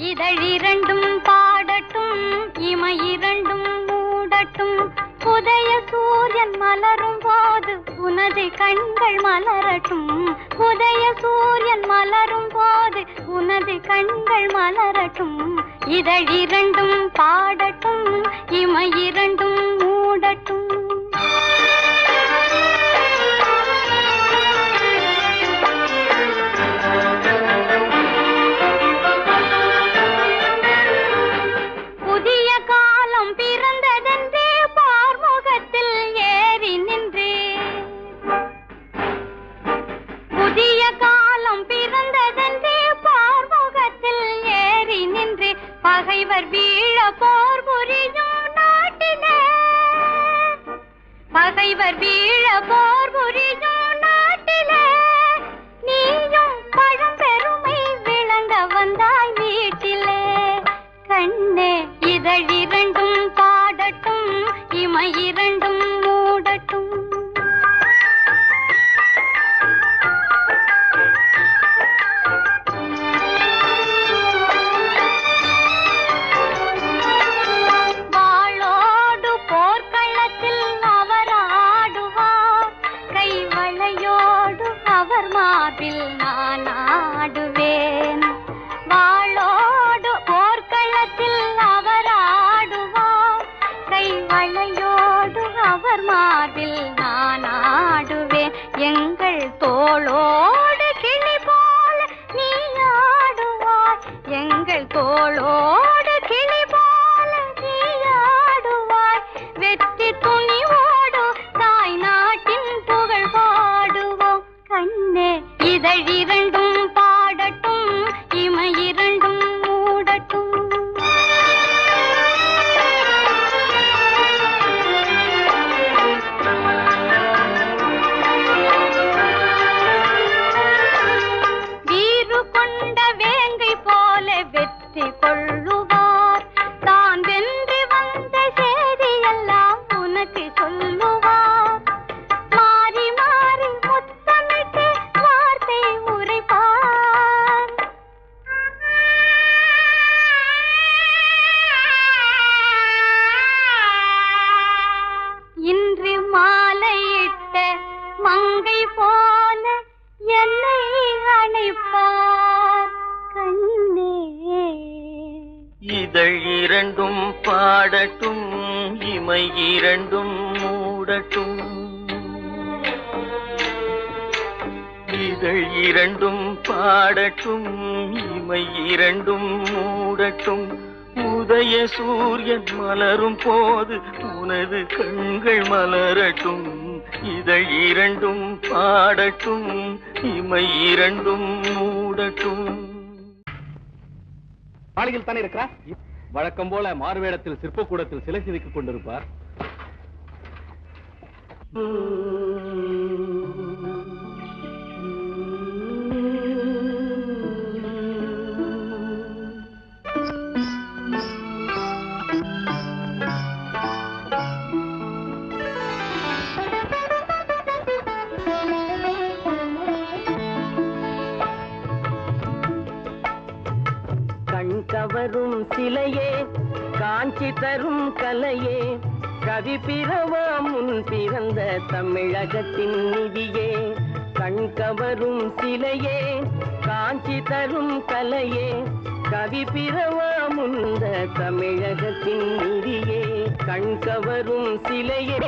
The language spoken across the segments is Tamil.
இதழிரண்டும் பாடட்டும், இமையிரண்டும் மூடட்டும். உதய சூரியன் மலரும் போது உனது கண்கள் மலரட்டும். உதய சூரியன் மலரும் போது உனது கண்கள் மலரட்டும். இதழிரண்டும் பாடட்டும், இமையிரண்டும் மூடட்டும். பகைவர் வீழ போர் புரியும் நாட்டிலே, பகைவர் வீழ போர் புரியும் நாட்டிலே, நீயும் பழம்பெருமை விளங்க வந்தாய் வீட்டிலே. கண்ணே இதழிரண்டும் பாடட்டும், இமையிரண்டும் மூடட்டும். தோளோடு கிளி போல நீயாடுவாய் வெற்றி துணிவோடு தாய் நாட்டின் புகழ் பாடுவோம் கண்ணே இதழிரண்டும் பாடட்டும் இமையிரண்டும் மூடட்டும் வீறு கொண்ட வேங்கை போல வெற்றி கொள்ளுவார் தான் வென்று வந்த செய்தியெல்லாம் உனக்கு சொல்லுவார் மாறி மாறி முத்தமிட்டு வார்த்தை உரைப்பார் இன்று மாலையிட்ட மங்கை போல என்னை அணைப்பார் கண்ணே இதழ் இரண்டும் பாடட்டும் இமை இரண்டும் மூடட்டும் இதழ் இரண்டும் பாடட்டும் இமை இரண்டும் மூடட்டும் உதய சூரியன் மலரும் போது உனது கண்கள் மலரட்டும் இதழ் இரண்டும் பாடட்டும் இமை இரண்டும் மூடட்டும். மாளிகையில் தானே இருக்கிறார். வழக்கம் போல மாறுவேடத்தில் சிற்பக்கூடத்தில் சிலை செதுக்கிக் கொண்டிருப்பார். கவரும் சிலையே காஞ்சி தரும் கலையே கவி பிறவா முன் பிறந்த தமிழகத்தின் நிதியே கண் கவரும் சிலையே காஞ்சி தரும் கலையே கவி பிறவா முந்த தமிழகத்தின் நிதியே கண் கவரும் சிலையே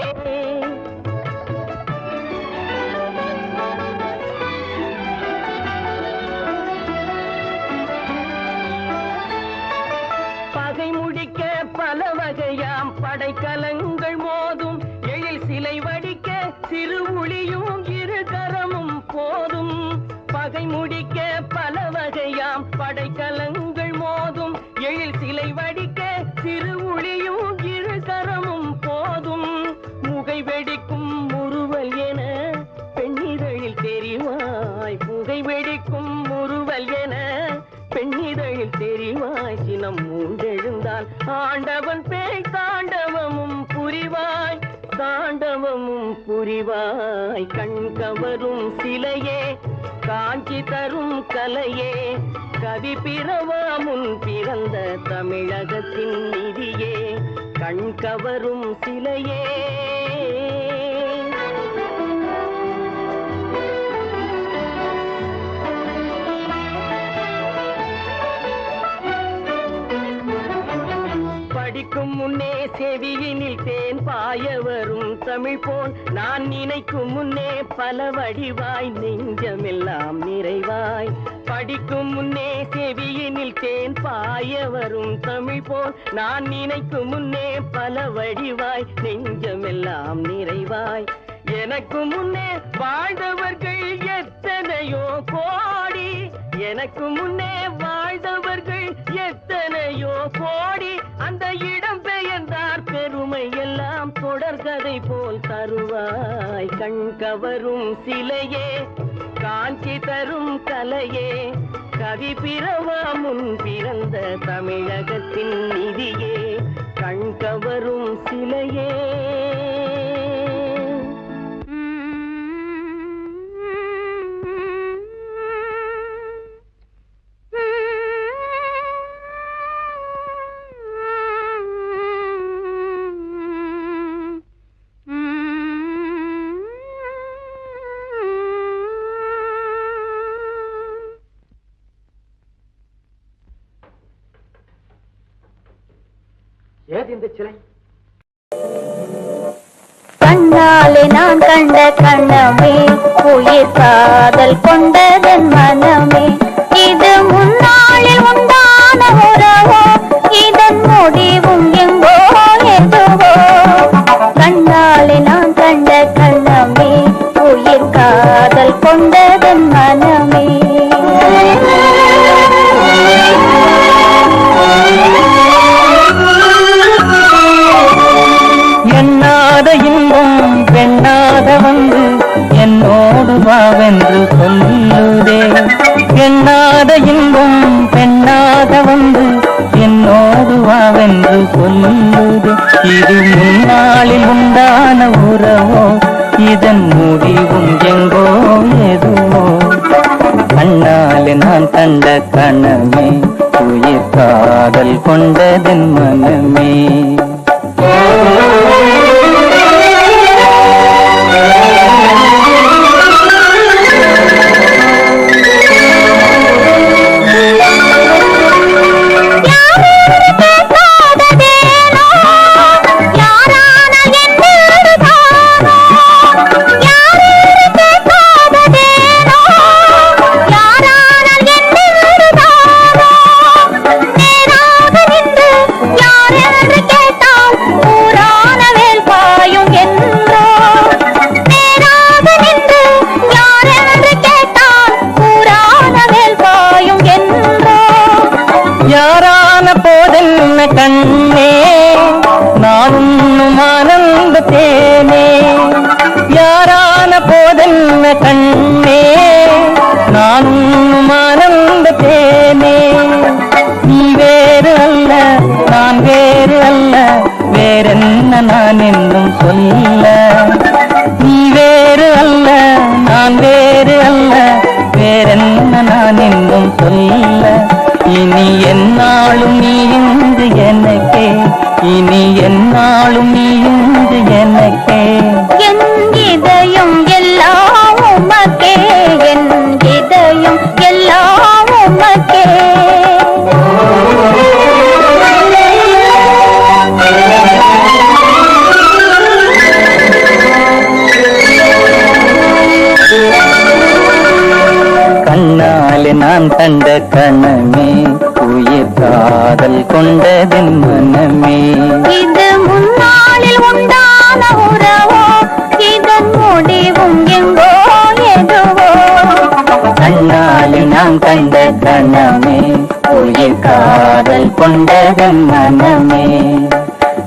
முடிக்க பல வகையாம் படைக்கலங்கள் மோதும் எழில் சிலை வடிக்க சிறு ஒளியும் இரு கரமும் போதும் பகை முடிக்க பல வகையாம் படைக்கலங்கள் மோதும் எழில் சிலை வடிக்க சிறு ஒளியும் இரு கரமும் போதும் முகை வெடிக்கும் முறுவல் என பெண்ணிதழில் தெரிவாய் புகை வெடிக்கும் முறுவல் என பெண்ணிதழில் தெரிவாய் சினம் மூண்டெழுந்தால் ஆண்டவன் பேய் தாண்டவமும் புரிவாய் தாண்டவமும் புரிவாய் கண் கவரும் சிலையே காஞ்சி தரும் கலையே கவி பிறவா முன் பிறந்த தமிழகத்தின் நிதியே கண் கவரும் சிலையே படிக்கும் முன்னே செவியினில் தேன் பாய வரும் தமிழ் போல் நான் நினைக்கும் முன்னே பல வடிவாய் நெஞ்சமெல்லாம் நிறைவாய் படிக்கும் முன்னே செவியினில் தேன் பாய வரும் தமிழ் போல் நான் நினைக்கும் முன்னே பல வடிவாய் நெஞ்சமெல்லாம் நிறைவாய் எனக்கு முன்னே வாழ்ந்தவர்கள் எத்தனையோ கோடி எனக்கு முன்னே வாழ்ந்தவர்கள் எத்தனையோ கோடி அந்த இடம் பெயர்ந்தார் பெருமை எல்லாம் தொடர்கதை போல் தருவாய் கண் கவரும் சிலையே காஞ்சி தரும் கலையே கவி பிறவா முன் பிறந்த தமிழகத்தின் நிதியே கண் கவரும் சிலையே கண்ணாலே நான் கண்ட கண்ணமே உயிர் காதல் கொண்டதன் மனமே இது முன்னாளில் உண்டான ஒரு கொண்டதன் மனமே. கண்ணே நான் உண்ணும் ஆனந்த தேனே, யாரான போதென்ன கண்ணே நான் உண்ணும் ஆனந்த தேனே. நீ வேறு அல்ல நான் வேறு அல்ல, வேறென்ன நான் என்னும் சொல்ல. நீ வேறு அல்ல நான் வேறு அல்ல, வேறென்ன நான் என்னும் சொல்ல. இனி என்னாலும் நீ இன்று எனக்கே, இனி என்னாலும் நீ இன்று எனக்கே. என் இதயம் எல்லாம் உமக்கே, என் இதயம் எல்லாம் உமக்கே. கண்ணாலே நான் கண்ட கணமே, உயிர் காதல் கொண்டதன் மனமே. இது முன்னாளில் உண்டான உறவோ, இதன் முடிவும் எங்கோ எதுவோ. கண்ணாலே நான் கண்ட கணமே, உயிர் காதல் கொண்டதன் மனமே.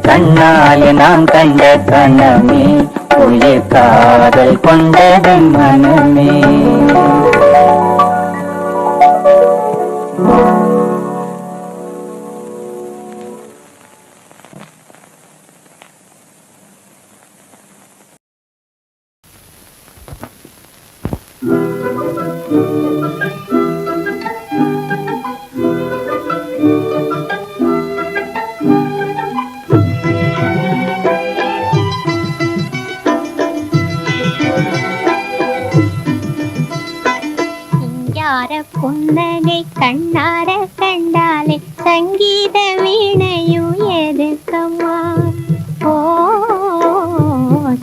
கண்ணாலே நான் கண்ட கணமே, உயிர் காதல் கொண்டதன் மனமே. புன்னகை கண்ணார கண்டாலே சங்கீத வீணையும் எதுக்கம்மா. ஓ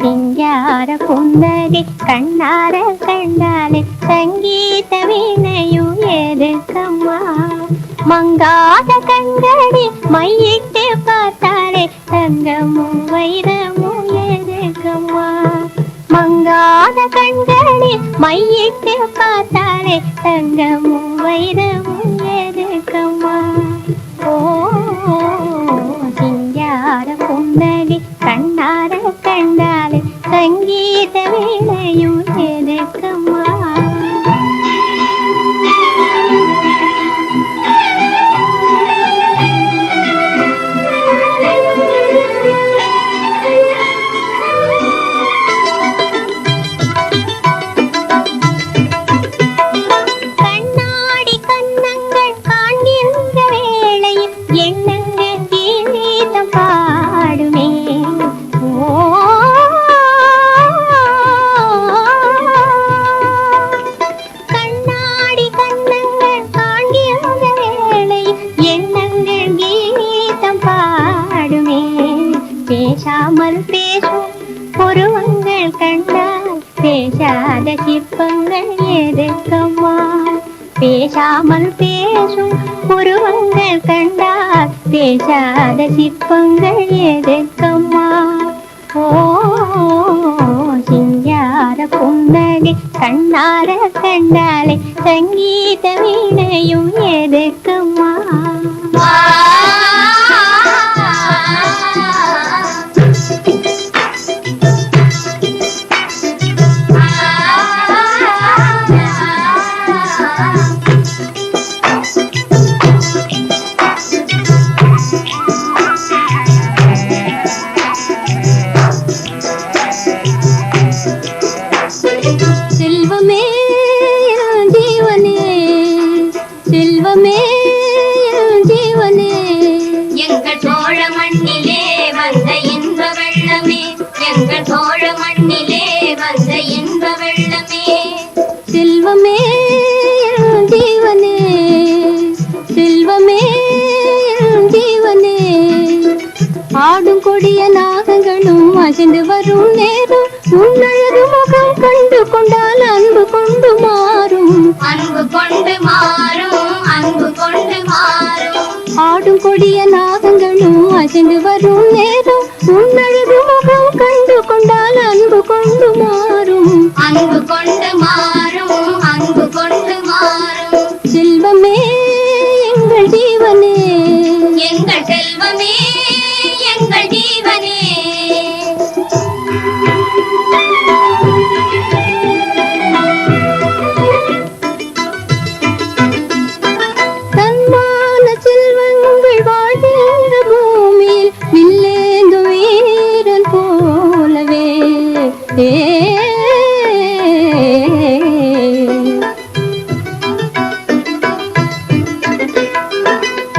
சிங்கார புன்னகை கண்ணார கண்டாலே சங்கீத வீணையும் எதுக்கம்மா. மங்காத கண்களி மையிட்டு பார்த்தாலே தங்கமும் வைரமும் எதுக்கம்மா. மங்காத கண்களி மையிட்டு பார்த்தாலே தங்கமும் வைரமும் எதுக்கம்மா. ஓ சிங்கார புன்னகை கண்ணார கண்டாலே சங்கீத வீணையும் எதுக்கம்மா. பேசாமல் பேசும் புருவங்கள் கண்டால் பேசாத சிற்பங்கள் எதுக்கம்மா. பேசாமல் பேசும் புருவங்கள் கண்டால் பேசாத சிற்பங்கள் எதுக்கம்மா. ஓ சிங்கார புன்னகை கண்ணார கண்டாலே சங்கீத வீணையும் எதுக்கம்மா. செல்வமே ஜீவனே, செல்வமே அசைந்து வரும் நேரம் உன்னழகு முகம் கண்டு கொண்டால் அன்பு கொண்டு மாறும், அன்பு கொண்டு மாறும், அன்பு கொண்டு மாறும். ஆடும் கொடிய நாகங்களும் அசைந்து வரும் நேரம் உன்னழகு முகம் கண்டு கொண்டால் அன்பு கொண்டு மாறும், அன்பு கொண்டு மாறும், அன்பு கொண்டு மாறும். செல்வமே எங்கள் ஜீவனே, எங்கள் செல்வமே எங்கள் ஜீவனே. தன்மான செல்வங்கள் வாழ்கின்ற பூமியில் வில்லேந்து வீரன் போலவே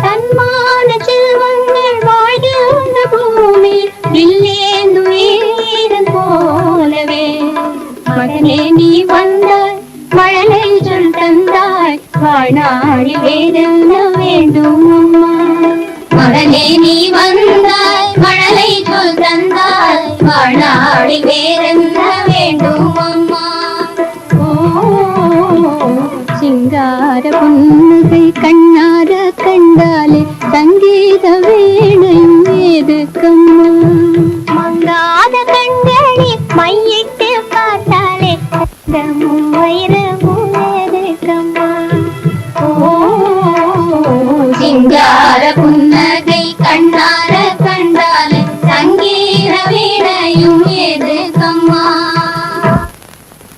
தன்மான செல்வங்கள் வாழ்கின்ற பூமியில் வில்லேந்து வீரன் போலவே. மகனே நீ வந்தாய் மழலை சொல் தந்தாய் வாழ்நாளி வேறென்ன வேண்டும் அம்மா. மகனே நீ வந்தாய் மழலை சொல் தந்தாய் வாழ்நாளி வேறென்ன வேண்டும் அம்மா. ஓ சிங்கார புன்னகை கண்ணார கண்டாலே தங்கி